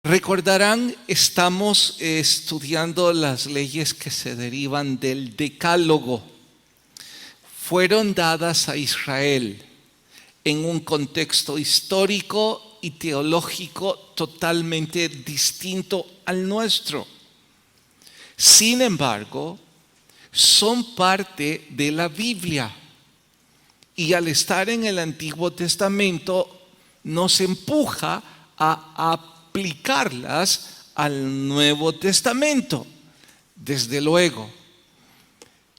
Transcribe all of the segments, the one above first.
Recordarán, estamos estudiando las leyes que se derivan del Decálogo. Fueron dadas a Israel en un contexto histórico y teológico totalmente distinto al nuestro. Sin embargo, son parte de la Biblia y al estar en el Antiguo Testamento nos empuja a aplicarlas al Nuevo Testamento. Desde luego,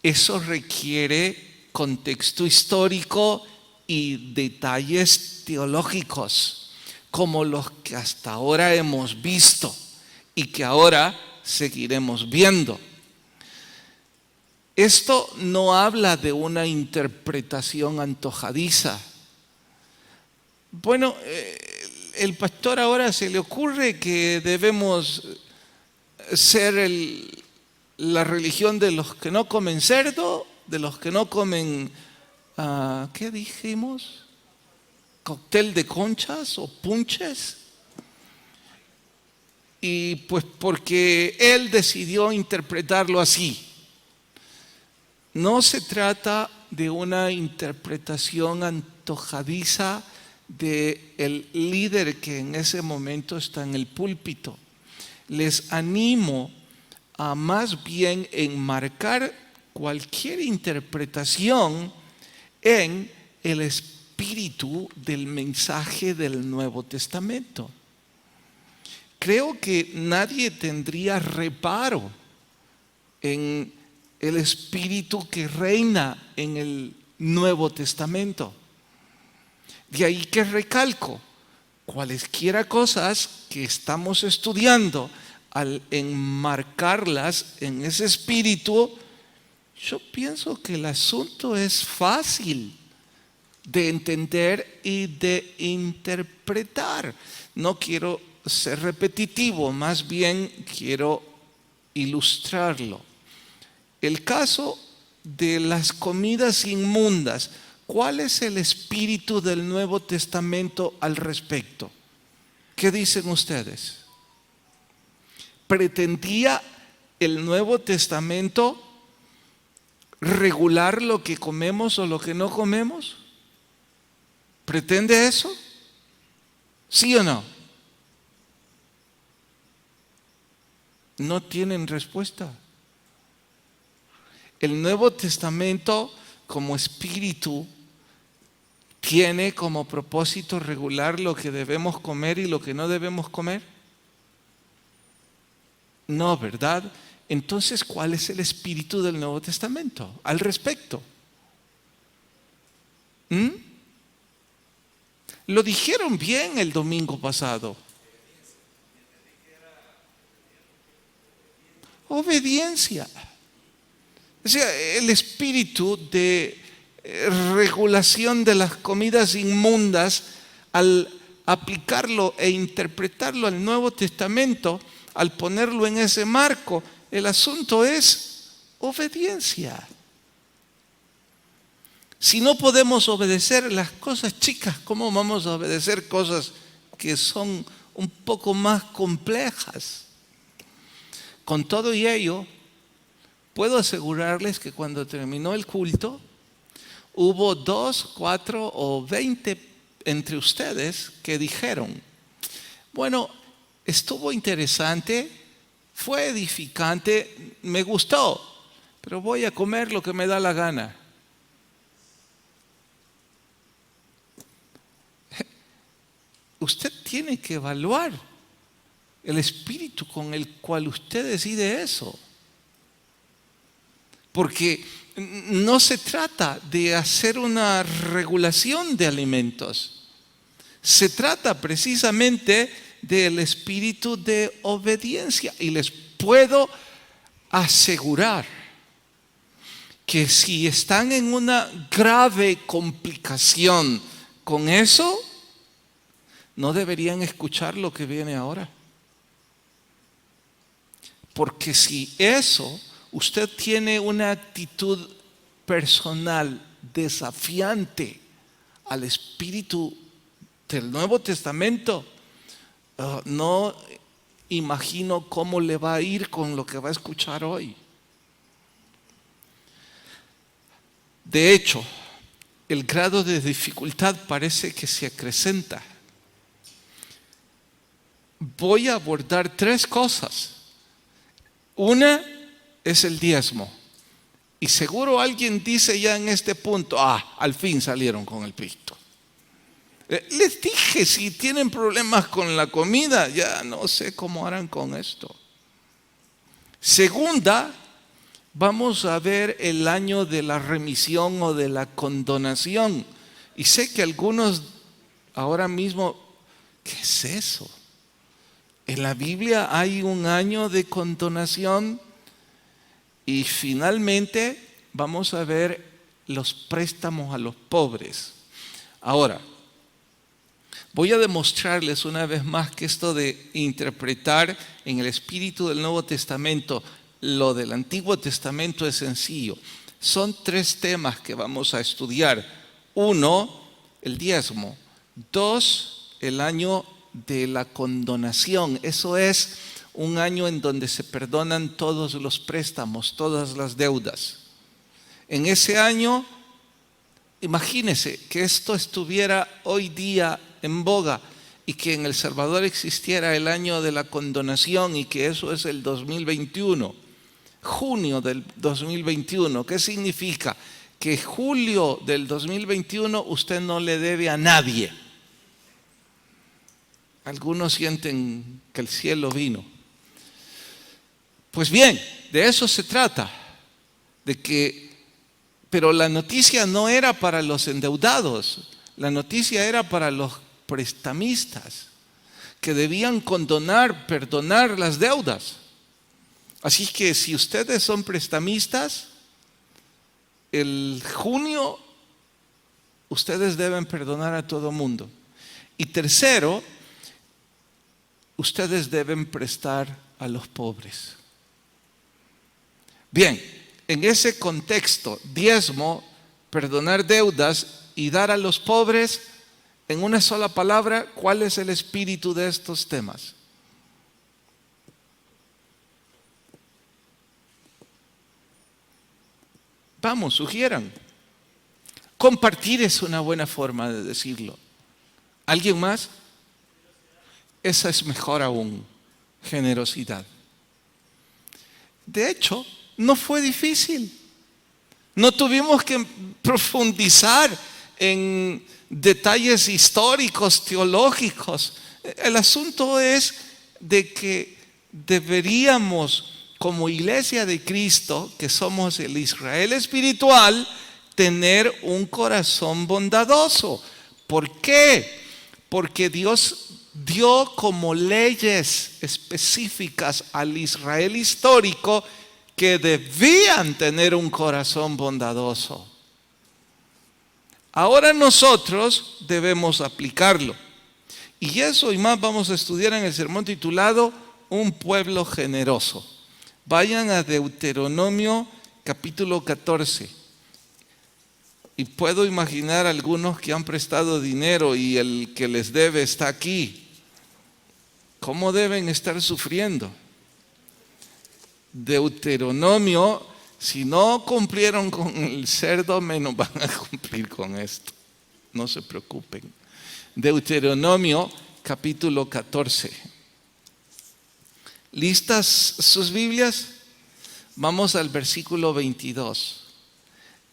eso requiere contexto histórico y detalles teológicos, como los que hasta ahora hemos visto y que ahora seguiremos viendo. Esto no habla de una interpretación antojadiza. Bueno, el pastor ahora se le ocurre que debemos ser la religión de los que no comen cerdo, de los que no comen, ¿qué dijimos? ¿Cóctel de conchas o punches? Y pues porque él decidió interpretarlo así. No se trata de una interpretación antojadiza del líder que en ese momento está en el púlpito. Les animo a más bien enmarcar cualquier interpretación en el espíritu del mensaje del Nuevo Testamento. Creo que nadie tendría reparo en el espíritu que reina en el Nuevo Testamento. De ahí que recalco, cualesquiera cosas que estamos estudiando, al enmarcarlas en ese espíritu, yo pienso que el asunto es fácil de entender y de interpretar. No quiero ser repetitivo, más bien quiero ilustrarlo. El caso de las comidas inmundas, ¿cuál es el espíritu del Nuevo Testamento al respecto? ¿Qué dicen ustedes? ¿Pretendía el Nuevo Testamento regular lo que comemos o lo que no comemos? ¿Pretende eso? ¿Sí o no? No tienen respuesta. El Nuevo Testamento como espíritu tiene como propósito regular lo que debemos comer y lo que no debemos comer. No, ¿verdad? Entonces, ¿cuál es el espíritu del Nuevo Testamento al respecto? Lo dijeron bien el domingo pasado. Obediencia. O sea, el espíritu de regulación de las comidas inmundas, al aplicarlo e interpretarlo al Nuevo Testamento, al ponerlo en ese marco, el asunto es obediencia. Si no podemos obedecer las cosas chicas, ¿cómo vamos a obedecer cosas que son un poco más complejas? Con todo y ello, puedo asegurarles que cuando terminó el culto, hubo 2, 4 o 20 entre ustedes que dijeron, bueno, estuvo interesante, fue edificante, me gustó, pero voy a comer lo que me da la gana. Usted tiene que evaluar el espíritu con el cual usted decide eso. Porque no se trata de hacer una regulación de alimentos. Se trata precisamente del espíritu de obediencia. Y les puedo asegurar que si están en una grave complicación con eso, no deberían escuchar lo que viene ahora. Porque si eso, usted tiene una actitud personal desafiante al espíritu del Nuevo Testamento, no imagino cómo le va a ir con lo que va a escuchar hoy. De hecho, el grado de dificultad parece que se acrecenta. Voy a abordar 3 cosas. Una es el diezmo. Y seguro alguien dice ya en este punto, al fin salieron con el pito. Les dije, si tienen problemas con la comida, ya no sé cómo harán con esto. Segunda, vamos a ver el año de la remisión o de la condonación. Y sé que algunos ahora mismo, ¿qué es eso? En la Biblia hay un año de condonación. Y finalmente vamos a ver los préstamos a los pobres. Ahora, voy a demostrarles una vez más que esto de interpretar en el espíritu del Nuevo Testamento lo del Antiguo Testamento es sencillo. Son 3 temas que vamos a estudiar. 1, el diezmo. 2, el año de la condonación. Eso es un año en donde se perdonan todos los préstamos, todas las deudas. En ese año, imagínense que esto estuviera hoy día en boga y que en El Salvador existiera el año de la condonación y que eso es el 2021, junio del 2021. ¿Qué significa? Que julio del 2021 usted no le debe a nadie. Algunos sienten que el cielo vino. Pues bien, de eso se trata, pero la noticia no era para los endeudados, la noticia era para los prestamistas, que debían perdonar las deudas. Así que si ustedes son prestamistas, el junio ustedes deben perdonar a todo mundo. Y tercero, ustedes deben prestar a los pobres. Bien, en ese contexto, diezmo, perdonar deudas y dar a los pobres, en una sola palabra, ¿cuál es el espíritu de estos temas? Vamos, sugieran. Compartir es una buena forma de decirlo. ¿Alguien más? Esa es mejor aún, generosidad. De hecho, no fue difícil. No tuvimos que profundizar en detalles históricos, teológicos. El asunto es de que deberíamos, como iglesia de Cristo, que somos el Israel espiritual, tener un corazón bondadoso. ¿Por qué? Porque Dios dio como leyes específicas al Israel histórico que debían tener un corazón bondadoso. Ahora nosotros debemos aplicarlo. Y eso y más vamos a estudiar en el sermón titulado Un pueblo generoso. Vayan a Deuteronomio capítulo 14. Y puedo imaginar a algunos que han prestado dinero y el que les debe está aquí. ¿Cómo deben estar sufriendo? Deuteronomio, si no cumplieron con el cerdo, menos van a cumplir con esto. No se preocupen. Deuteronomio capítulo 14. ¿Listas sus Biblias? Vamos al versículo 22.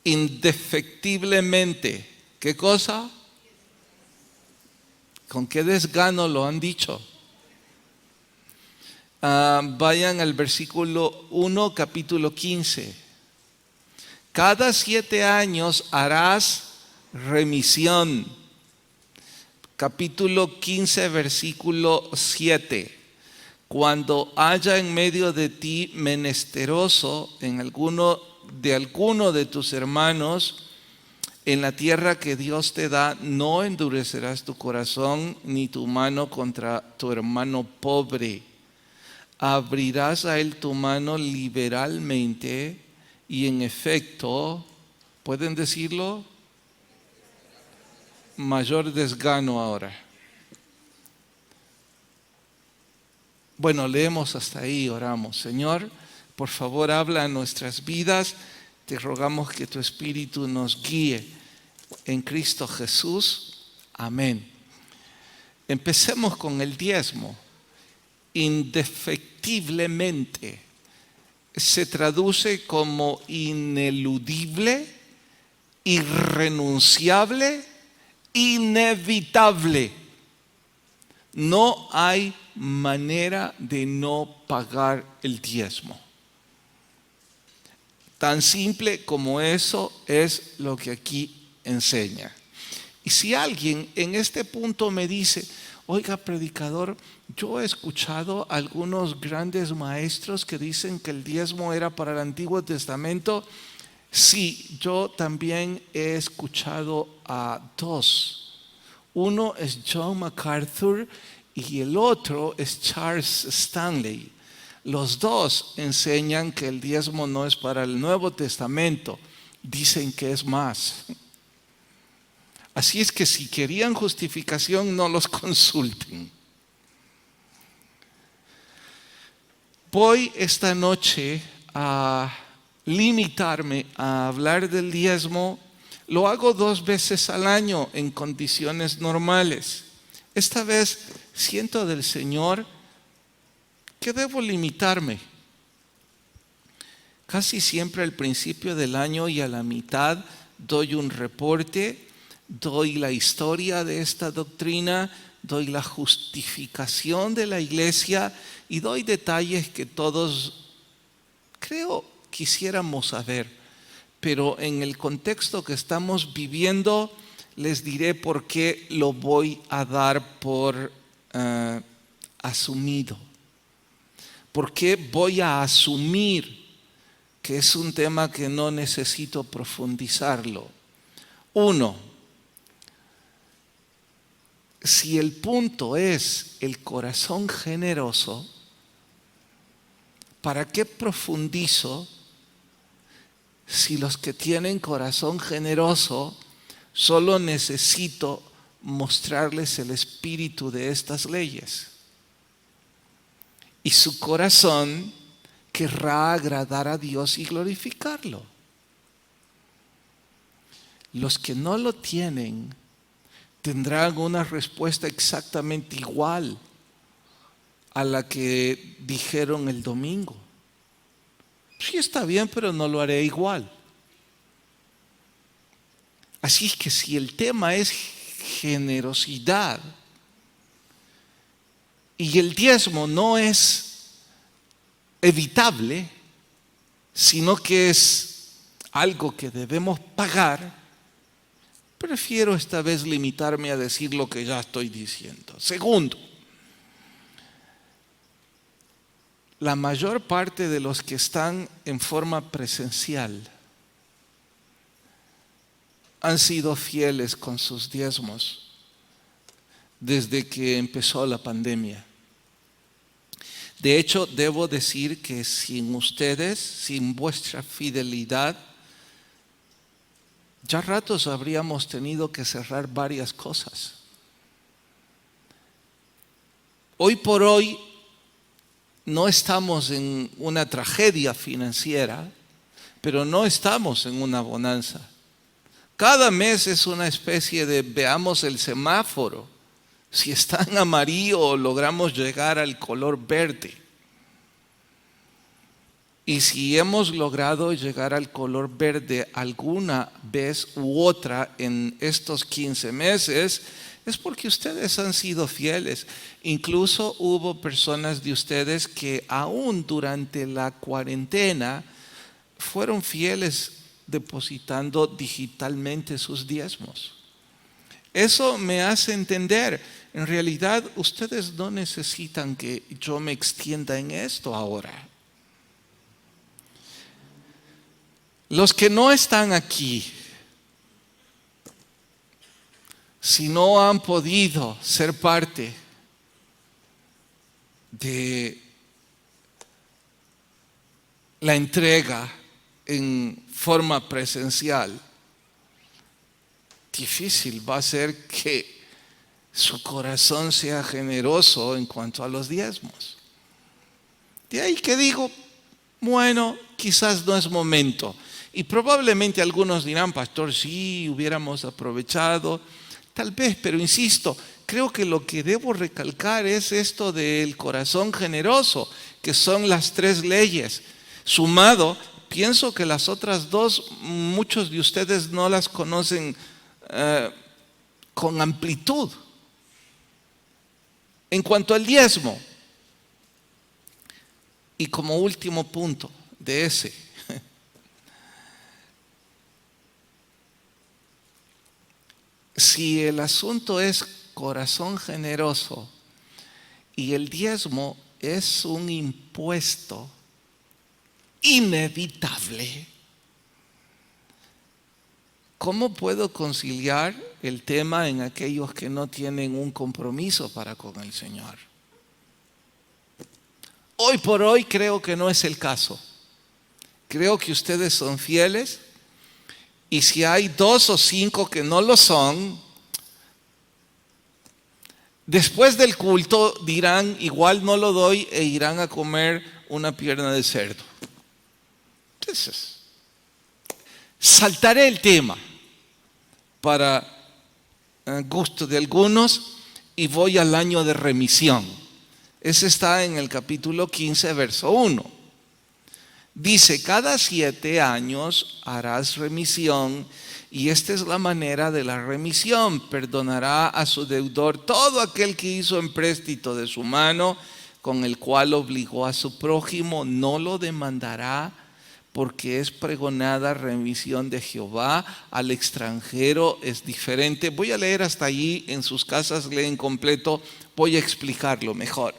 Indefectiblemente, ¿qué cosa? ¿Con qué desgano lo han dicho? Vayan al versículo 1, capítulo 15. Cada 7 años harás remisión. Capítulo 15, versículo 7. Cuando haya en medio de ti menesteroso de alguno de tus hermanos, en la tierra que Dios te da, no endurecerás tu corazón ni tu mano contra tu hermano pobre. Abrirás a él tu mano liberalmente y en efecto, ¿pueden decirlo? Mayor desgano ahora. Bueno, leemos hasta ahí, oramos. Señor, por favor, habla a nuestras vidas. Te rogamos que tu Espíritu nos guíe en Cristo Jesús. Amén. Empecemos con el diezmo. Indefectiblemente se traduce como ineludible, irrenunciable, inevitable. No hay manera de no pagar el diezmo. Tan simple como eso es lo que aquí enseña. Y si alguien en este punto me dice, oiga, predicador, yo he escuchado a algunos grandes maestros que dicen que el diezmo era para el Antiguo Testamento. Sí, yo también he escuchado a dos. Uno es John MacArthur y el otro es Charles Stanley. Los dos enseñan que el diezmo no es para el Nuevo Testamento. Dicen que es más. Así es que si querían justificación, no los consulten. Voy esta noche a limitarme a hablar del diezmo. Lo hago 2 veces al año en condiciones normales. Esta vez siento del Señor que debo limitarme. Casi siempre al principio del año y a la mitad doy un reporte, doy la historia de esta doctrina, doy la justificación de la iglesia y doy detalles que todos creo quisiéramos saber. Pero en el contexto que estamos viviendo, les diré por qué lo voy a dar por asumido. ¿Por qué voy a asumir que es un tema que no necesito profundizarlo? 1, si el punto es el corazón generoso, ¿para qué profundizo si los que tienen corazón generoso solo necesito mostrarles el espíritu de estas leyes? Y su corazón querrá agradar a Dios y glorificarlo. Los que no lo tienen tendrán una respuesta exactamente igual a la que dijeron el domingo. Sí, está bien, pero no lo haré igual. Así es que si el tema es generosidad y el diezmo no es evitable, sino que es algo que debemos pagar, prefiero esta vez limitarme a decir lo que ya estoy diciendo. Segundo, la mayor parte de los que están en forma presencial han sido fieles con sus diezmos desde que empezó la pandemia. De hecho, debo decir que sin ustedes, sin vuestra fidelidad, ya ratos habríamos tenido que cerrar varias cosas. Hoy por hoy no estamos en una tragedia financiera, pero no estamos en una bonanza. Cada mes es una especie de veamos el semáforo. Si está en amarillo, logramos llegar al color verde. Y si hemos logrado llegar al color verde alguna vez u otra en estos 15 meses, es porque ustedes han sido fieles. Incluso hubo personas de ustedes que aún durante la cuarentena fueron fieles depositando digitalmente sus diezmos. Eso me hace entender, en realidad ustedes no necesitan que yo me extienda en esto ahora. Los que no están aquí, si no han podido ser parte de la entrega en forma presencial, difícil va a ser que su corazón sea generoso en cuanto a los diezmos. De ahí que digo, bueno, quizás no es momento. Y probablemente algunos dirán, pastor, sí, hubiéramos aprovechado. Tal vez, pero insisto, creo que lo que debo recalcar es esto del corazón generoso, que son las 3 leyes. Sumado, pienso que las otras 2, muchos de ustedes no las conocen con amplitud. En cuanto al diezmo, y como último punto de ese, si el asunto es corazón generoso y el diezmo es un impuesto inevitable, ¿cómo puedo conciliar el tema en aquellos que no tienen un compromiso para con el Señor? Hoy por hoy creo que no es el caso. Creo que ustedes son fieles y si hay 2 o 5 que no lo son, después del culto dirán, igual no lo doy e irán a comer una pierna de cerdo. Entonces, saltaré el tema para gusto de algunos y voy al año de remisión. Ese está en el capítulo 15, verso 1. Dice, cada 7 años harás remisión y esta es la manera de la remisión. Perdonará a su deudor todo aquel que hizo empréstito de su mano con el cual obligó a su prójimo. No lo demandará porque es pregonada remisión de Jehová. Al extranjero es diferente. Voy a leer hasta allí, en sus casas leen completo, voy a explicarlo mejor.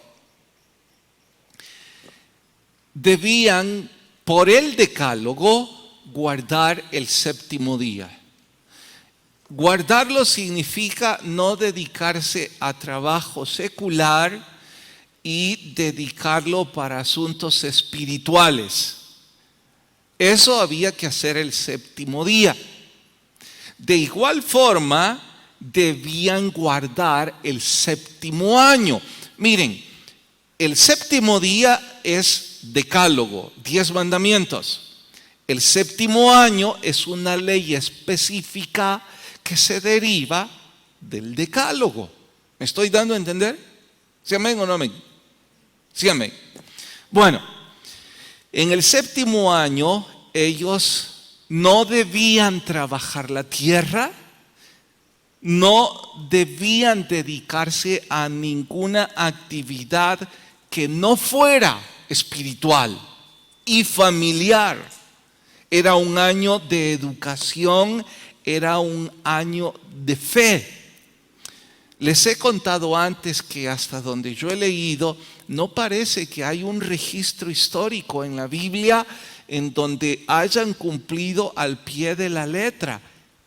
Debían, por el decálogo, guardar el 7º día. Guardarlo significa no dedicarse a trabajo secular y dedicarlo para asuntos espirituales. Eso había que hacer el 7º día. De igual forma, debían guardar el 7º año. Miren, el 7º día es decálogo, 10 mandamientos. El 7º año es una ley específica que se deriva del decálogo. ¿Me estoy dando a entender? ¿Sí amén o no amén? Sí amén. Bueno, en el 7º año ellos no debían trabajar la tierra, no debían dedicarse a ninguna actividad que no fuera espiritual y familiar. Era un año de educación, era un año de fe. Les he contado antes que hasta donde yo he leído, no parece que hay un registro histórico en la Biblia en donde hayan cumplido al pie de la letra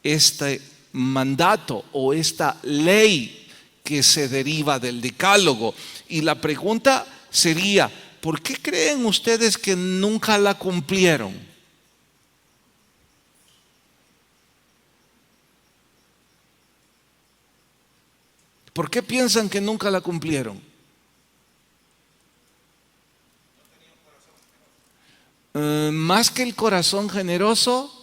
este mandato o esta ley que se deriva del decálogo. Y la pregunta sería, ¿por qué creen ustedes que nunca la cumplieron? ¿Por qué piensan que nunca la cumplieron? Más que el corazón generoso,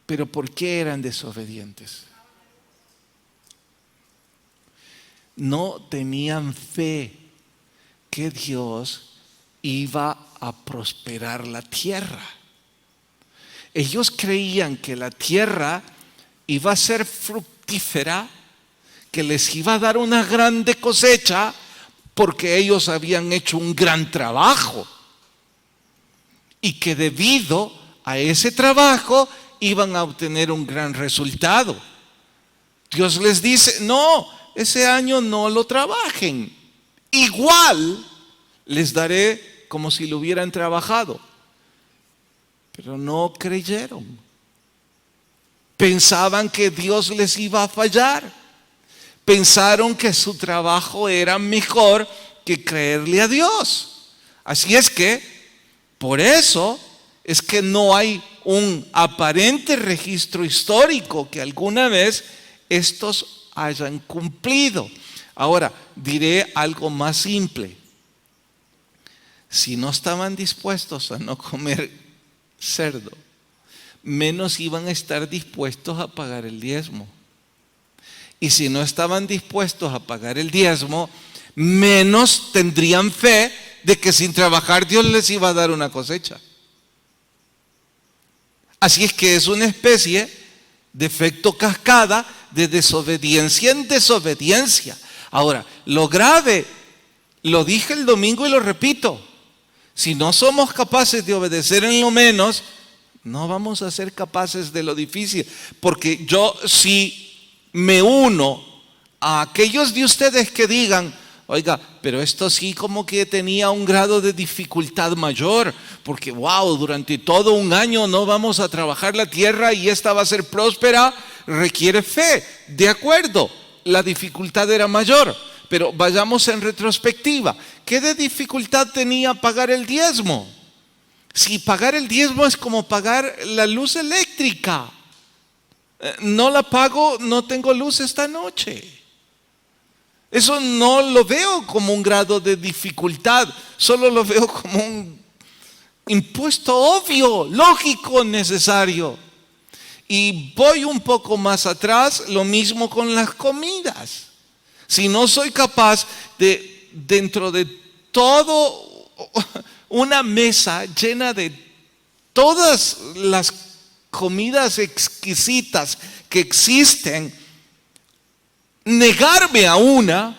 pero ¿por qué eran desobedientes? No tenían fe que Dios iba a prosperar la tierra. Ellos creían que la tierra iba a ser fructífera, que les iba a dar una grande cosecha porque ellos habían hecho un gran trabajo y que debido a ese trabajo iban a obtener un gran resultado. Dios les dice, no, ese año no lo trabajen. Igual les daré como si lo hubieran trabajado. Pero no creyeron. Pensaban que Dios les iba a fallar. Pensaron que su trabajo era mejor que creerle a Dios. Así es que, por eso es que no hay un aparente registro histórico que alguna vez estos hayan cumplido. Ahora, diré algo más simple. Si no estaban dispuestos a no comer cerdo, menos iban a estar dispuestos a pagar el diezmo. Y si no estaban dispuestos a pagar el diezmo, menos tendrían fe de que sin trabajar Dios les iba a dar una cosecha. Así es que es una especie de efecto cascada de desobediencia en desobediencia. Ahora, lo grave, lo dije el domingo y lo repito, si no somos capaces de obedecer en lo menos, no vamos a ser capaces de lo difícil. Porque yo sí me uno a aquellos de ustedes que digan, oiga, pero esto sí como que tenía un grado de dificultad mayor, porque wow, durante todo un año no vamos a trabajar la tierra y esta va a ser próspera, requiere fe. De acuerdo, la dificultad era mayor, pero vayamos en retrospectiva. ¿Qué de dificultad tenía pagar el diezmo? Si pagar el diezmo es como pagar la luz eléctrica. No la pago, no tengo luz esta noche. Eso no lo veo como un grado de dificultad, solo lo veo como un impuesto obvio, lógico, necesario. Y voy un poco más atrás, lo mismo con las comidas. Si no soy capaz de, dentro de todo una mesa llena de todas las comidas exquisitas que existen, negarme a una,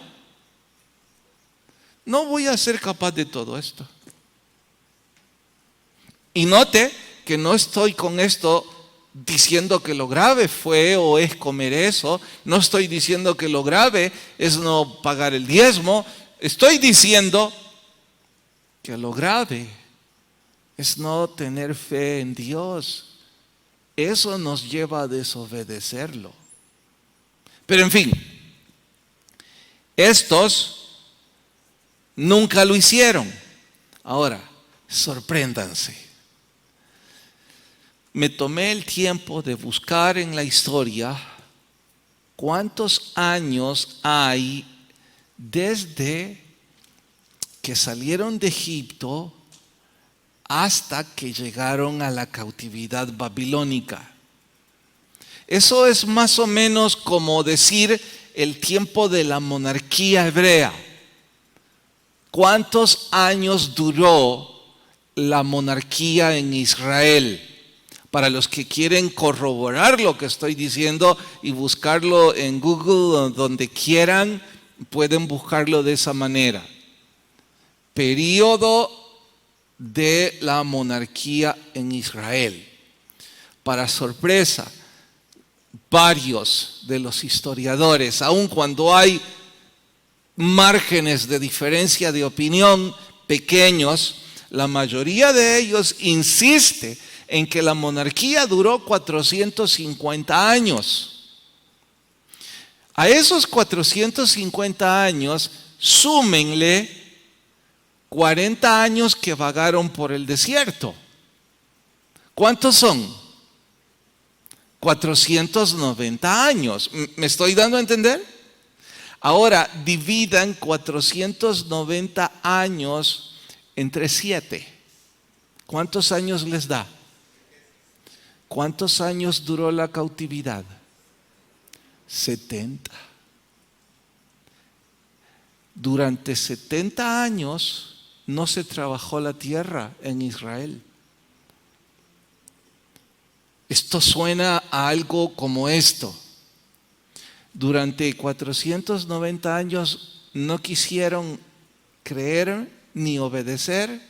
no voy a ser capaz de todo esto. Y note que no estoy con esto diciendo que lo grave fue o es comer eso, no estoy diciendo que lo grave es no pagar el diezmo, estoy diciendo que lo grave es no tener fe en Dios. Eso nos lleva a desobedecerlo. Pero en fin, estos nunca lo hicieron. Ahora, sorpréndanse. Me tomé el tiempo de buscar en la historia cuántos años hay desde que salieron de Egipto hasta que llegaron a la cautividad babilónica. Eso es más o menos como decir el tiempo de la monarquía hebrea. ¿Cuántos años duró la monarquía en Israel? Para los que quieren corroborar lo que estoy diciendo y buscarlo en Google, donde quieran, pueden buscarlo de esa manera. Período de la monarquía en Israel. Para sorpresa, varios de los historiadores, aun cuando hay márgenes de diferencia de opinión pequeños, la mayoría de ellos insiste en que la monarquía duró 450 años. A esos 450 años, súmenle 40 años que vagaron por el desierto. ¿Cuántos son? 490 años. ¿Me estoy dando a entender? Ahora, dividan 490 años entre 7. ¿Cuántos años les da? ¿Cuántos años duró la cautividad? 70. Durante 70 años no se trabajó la tierra en Israel. Esto suena a algo como esto. Durante 490 años no quisieron creer ni obedecer,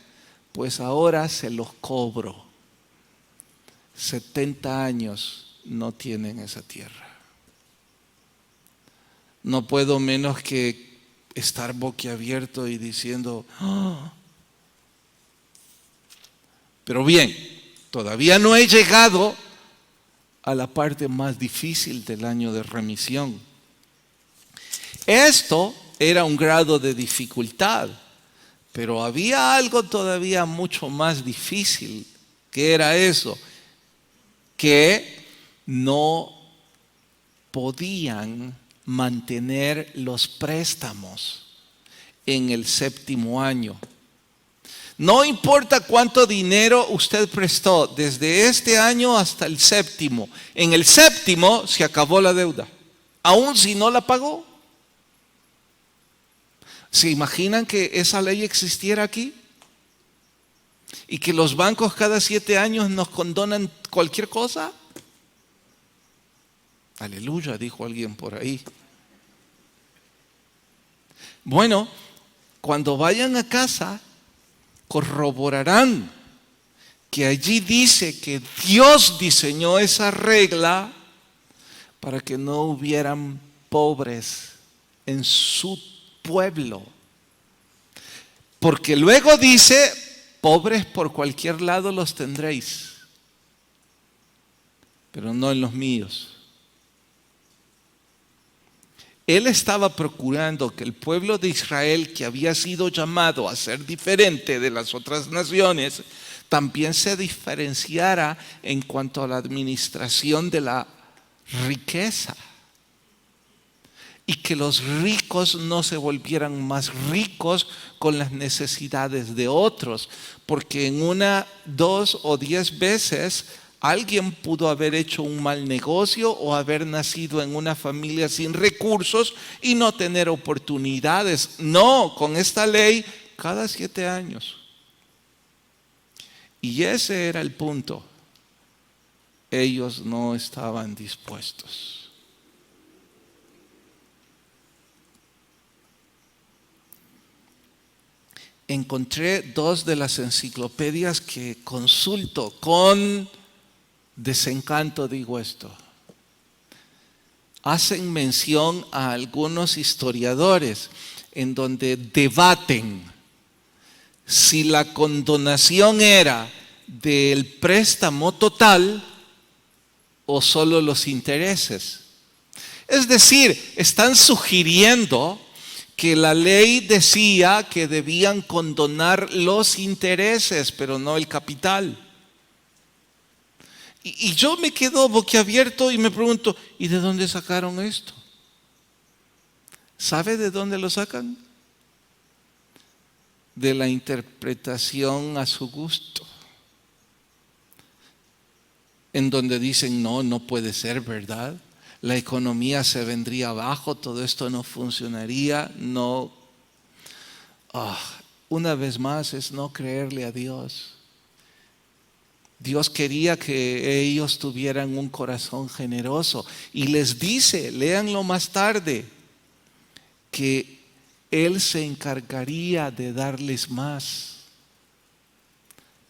pues ahora se los cobro. 70 años no tienen esa tierra. No puedo menos que estar boquiabierto y diciendo, oh. Pero bien, todavía no he llegado a la parte más difícil del año de remisión. Esto era un grado de dificultad, pero había algo todavía mucho más difícil, que era eso, que no podían mantener los préstamos en el 7º año. No importa cuánto dinero usted prestó, desde este año hasta el 7º. En el 7º se acabó la deuda, aun si no la pagó. ¿Se imaginan que esa ley existiera aquí? Y que los bancos cada 7 años nos condonan cualquier cosa. Aleluya, dijo alguien por ahí. Bueno, cuando vayan a casa, corroborarán que allí dice que Dios diseñó esa regla para que no hubieran pobres en su pueblo. Porque luego dice, pobres por cualquier lado los tendréis, pero no en los míos. Él estaba procurando que el pueblo de Israel, que había sido llamado a ser diferente de las otras naciones, también se diferenciara en cuanto a la administración de la riqueza. Y que los ricos no se volvieran más ricos con las necesidades de otros. Porque en 1, 2 o 10 veces alguien pudo haber hecho un mal negocio o haber nacido en una familia sin recursos y no tener oportunidades. No, con esta ley, cada 7 años. Y ese era el punto. Ellos no estaban dispuestos. Encontré 2 de las enciclopedias que consulto con desencanto, digo esto. Hacen mención a algunos historiadores en donde debaten si la condonación era del préstamo total o solo los intereses. Es decir, están sugiriendo que la ley decía que debían condonar los intereses, pero no el capital. Y yo me quedo boquiabierto y me pregunto, ¿y de dónde sacaron esto? ¿Sabe de dónde lo sacan? De la interpretación a su gusto. En donde dicen, no puede ser, ¿verdad? La economía se vendría abajo, todo esto no funcionaría, no. Una vez más es no creerle a Dios. Dios quería que ellos tuvieran un corazón generoso y les dice, léanlo más tarde, que Él se encargaría de darles más.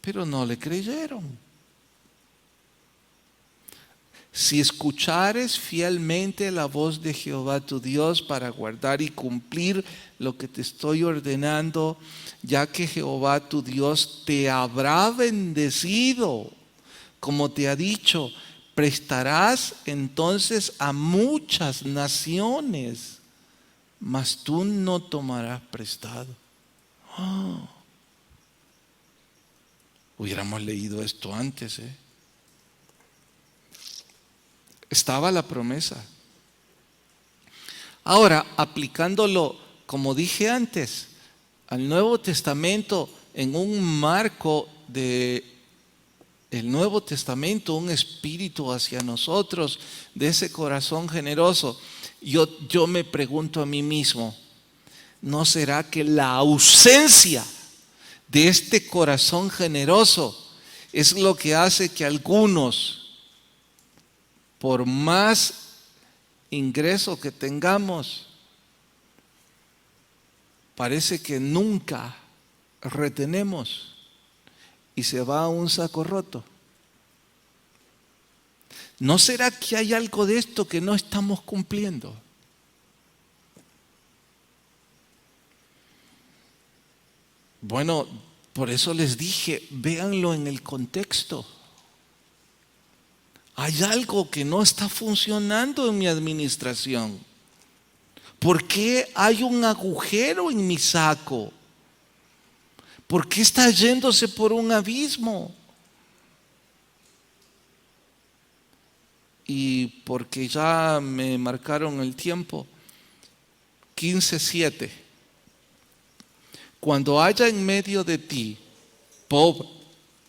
Pero no le creyeron. Si escuchares fielmente la voz de Jehová tu Dios para guardar y cumplir lo que te estoy ordenando, ya que Jehová tu Dios te habrá bendecido, como te ha dicho, prestarás entonces a muchas naciones, mas tú no tomarás prestado. Hubiéramos leído esto antes, Estaba la promesa. Ahora, aplicándolo, como dije antes, al Nuevo Testamento en un marco de el Nuevo Testamento, un espíritu hacia nosotros, de ese corazón generoso, yo me pregunto a mí mismo, ¿no será que la ausencia de este corazón generoso es lo que hace que algunos, por más ingreso que tengamos, parece que nunca retenemos y se va a un saco roto? ¿No será que hay algo de esto que no estamos cumpliendo? Bueno, por eso les dije, véanlo en el contexto. Hay algo que no está funcionando en mi administración. ¿Por qué hay un agujero en mi saco? ¿Por qué está yéndose por un abismo? y porque ya me marcaron el tiempo, 15:7. Cuando haya en medio de ti pobre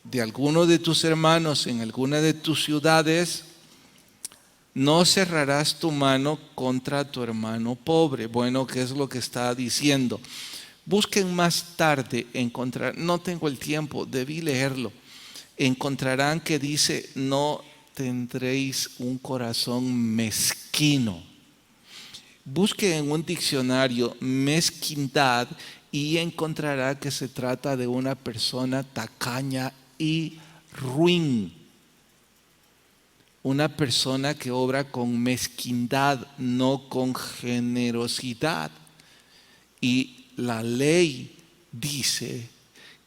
de alguno de tus hermanos en alguna de tus ciudades, no cerrarás tu mano contra tu hermano pobre. Bueno, ¿qué es lo que está diciendo? Busquen más tarde encontrar, no tengo el tiempo, debí leerlo. Encontrarán que dice, no tendréis un corazón mezquino. Busque en un diccionario mezquindad y encontrará que se trata de una persona tacaña y ruin. Una persona que obra con mezquindad, no con generosidad. Y la ley dice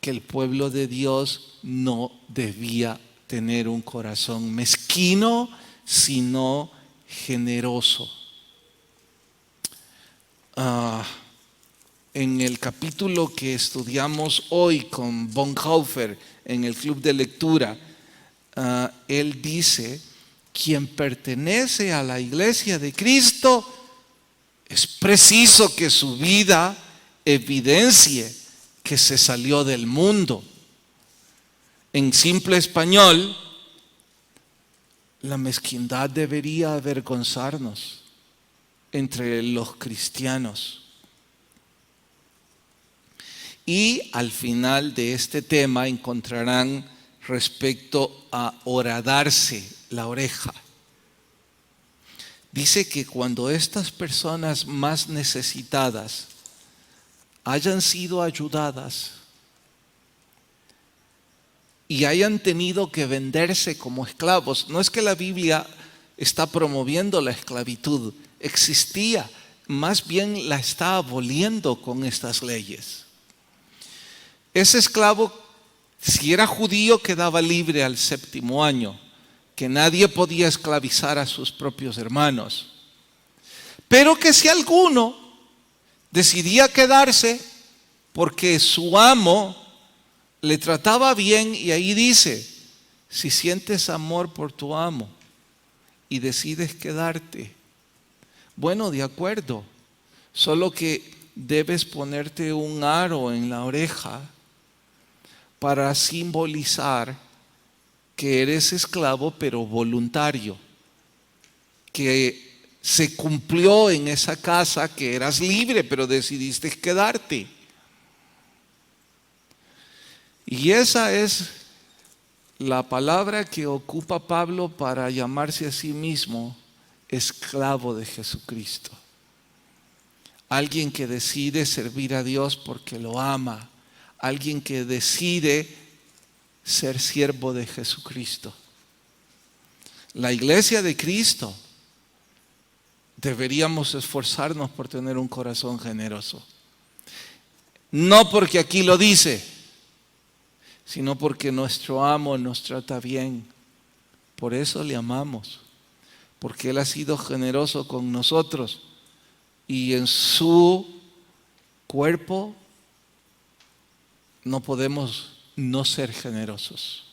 que el pueblo de Dios no debía tener un corazón mezquino, sino generoso. En el capítulo que estudiamos hoy con Bonhoeffer en el club de lectura, él dice, quien pertenece a la iglesia de Cristo, es preciso que su vida evidencie que se salió del mundo. En simple español, la mezquindad debería avergonzarnos entre los cristianos. Y al final de este tema encontrarán respecto a horadarse la oreja. Dice que cuando estas personas más necesitadas hayan sido ayudadas y hayan tenido que venderse como esclavos, no es que la Biblia está promoviendo la esclavitud, existía, más bien la está aboliendo con estas leyes. Ese esclavo, si era judío, quedaba libre al 7º año, que nadie podía esclavizar a sus propios hermanos. Pero que si alguno decidía quedarse porque su amo le trataba bien, y ahí dice, si sientes amor por tu amo y decides quedarte, bueno, de acuerdo, solo que debes ponerte un aro en la oreja para simbolizar que eres esclavo pero voluntario, que se cumplió en esa casa, que eras libre pero decidiste quedarte. Y esa es la palabra que ocupa Pablo para llamarse a sí mismo esclavo de Jesucristo. Alguien que decide servir a Dios porque lo ama. Alguien que decide ser siervo de Jesucristo. La iglesia de Cristo deberíamos esforzarnos por tener un corazón generoso. No porque aquí lo dice, sino porque nuestro amo nos trata bien. Por eso le amamos, porque Él ha sido generoso con nosotros y en su cuerpo no podemos no ser generosos.